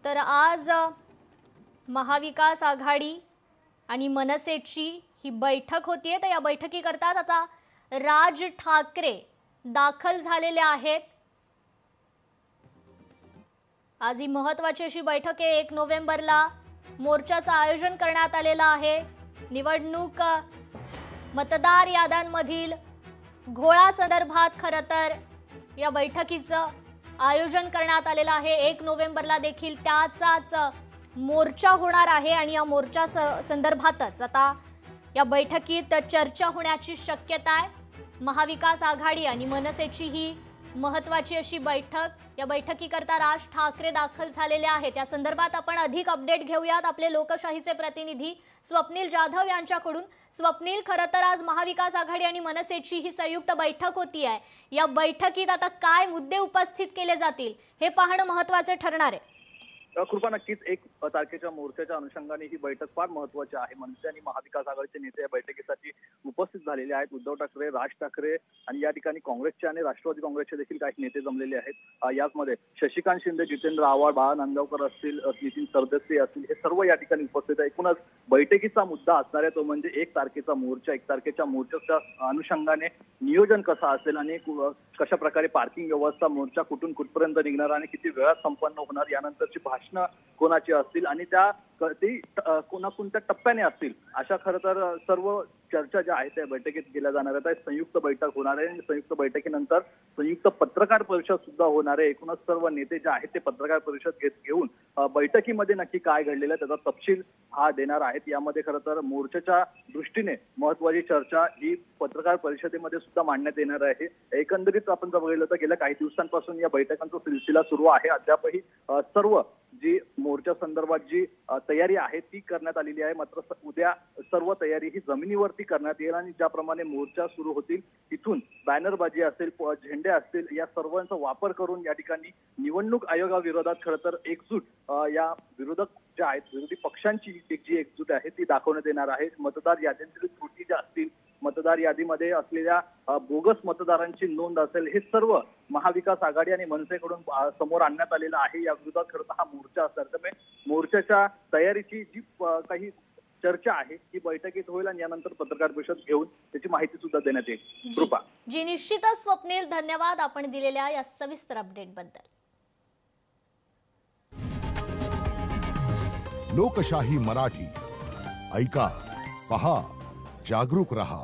तर आज महाविकास आघाडी आणि मनसेची ही बैठक होतीये। तर या बैठकीकरता आता राज ठाकरे दाखल झालेले आहेत। आज ही महत्त्वाची अशी बैठक आहे। 1 नोव्हेंबरला मोर्चाचं आयोजन करण्यात आलेलं आहे। निवडणूक मतदार याद्यांमधील घोळा संदर्भात खरं तर या बैठकीचं आयोजन करण्यात आलेलं आहे। 1 नोव्हेंबरला देखील त्याचाच मोर्चा होणार आहे आणि या मोर्चा संदर्भातच आता या बैठकीत चर्चा होण्याची शक्यता आहे। महाविकास आघाडी आणि मनसेची ही महत्त्वाची अशी बैठक। या बैठकीकरता राज ठाकरे दाखल झालेले आहेत। या संदर्भात आपण अधिक अपडेट घेऊयात आपले लोकशाहीचे प्रतिनिधी स्वप्नील जाधव यांच्याकडून। स्वप्नील, खरं तर आज महाविकास आघाडी आणि मनसेची ही संयुक्त बैठक होती आहे। या बैठकीत आता काय मुद्दे उपस्थित केले जातील हे पाहणं महत्त्वाचे ठरणार आहे। कृपा, नक्कीच 1 तारखेच्या मोर्चाच्या अनुषंगाने ही बैठक फार महत्त्वाची आहे। मनसे आणि महाविकास आघाडीचे नेते या बैठकीसाठी उपस्थित झालेले आहेत। उद्धव ठाकरे, राज ठाकरे आणि या ठिकाणी काँग्रेसचे आणि राष्ट्रवादी काँग्रेसचे देखील काही नेते जमलेले आहेत। यामध्ये शशिकांत शिंदे, जितेंद्र आव्हाड, बाळा नांदगावकर असतील, नितीन सरदेसाई असतील, हे सर्व या ठिकाणी उपस्थित आहेत। एकूणच बैठकीचा मुद्दा असणार आहे तो म्हणजे 1 तारखेचा मोर्चा। 1 तारखेच्या मोर्चाच्या अनुषंगाने नियोजन कसं असेल आणि कशा प्रकारे पार्किंग व्यवस्था, मोर्चा कुठून कुठपर्यंत निघणार आणि किती वेळात संपन्न होणार, यानंतरची भाषणं कोणाची असतील आणि त्या कोणत्या टप्प्याने असतील, अशा खरं तर सर्व चर्चा ज्या आहेत त्या बैठकीत केल्या जाणार आहेत। संयुक्त बैठक होणार आहे आणि संयुक्त बैठकीनंतर संयुक्त पत्रकार परिषद सुद्धा होणार आहे। एकूणच सर्व नेते जे आहेत ते पत्रकार परिषद घेऊन बैठकीमध्ये नक्की काय घडलेलं आहे त्याचा तपशील हा देणार आहेत। यामध्ये खरं तर मोर्चाच्या दृष्टीने महत्त्वाची चर्चा ही पत्रकार परिषदेमध्ये सुद्धा मांडण्यात येणार आहे। एकंदरीत आपण जर बघितलं तर गेल्या काही दिवसांपासून या बैठकांचा सिलसिला सुरू आहे। अद्यापही सर्व जी मोर्चा संदर्भात जी तयारी आहे ती करण्यात आलेली आहे। मात्र उद्या सर्व तयारी ही जमिनीवरती करण्यात येईल आणि ज्याप्रमाणे मोर्चा सुरू होतील तिथून बॅनरबाजी असेल, झेंडे असतील, या सर्वांचा वापर करून या ठिकाणी निवडणूक आयोगाविरोधात खरं तर एकजूट या विरोधक ज्या आहेत, विरोधी पक्षांची जी एकजूट आहे ती दाखवण्यात येणार आहे। मतदार यादीतील त्रुटी ज्या असतील, मतदार यादीमध्ये असलेल्या बोगस मतदारांची नोंद असेल, हे सर्व महाविकास आघाडी आणि मनसेकडून समोर आणण्यात आलेलं आहे। या विरोधात खरं तर हा मोर्चा असणार। त्यामुळे मोर्चाच्या तयारीची जी काही चर्चा आहे ती बैठकीत होईल आणि यानंतर पत्रकार परिषद घेऊन त्याची माहिती सुद्धा देण्यात येईल। कृपा जी, निश्चितच स्वप्नील, धन्यवाद आपण दिलेल्या या सविस्तर अपडेट बद्दल। लोकशाही मराठी ऐका, पहा, जागरूक रहा।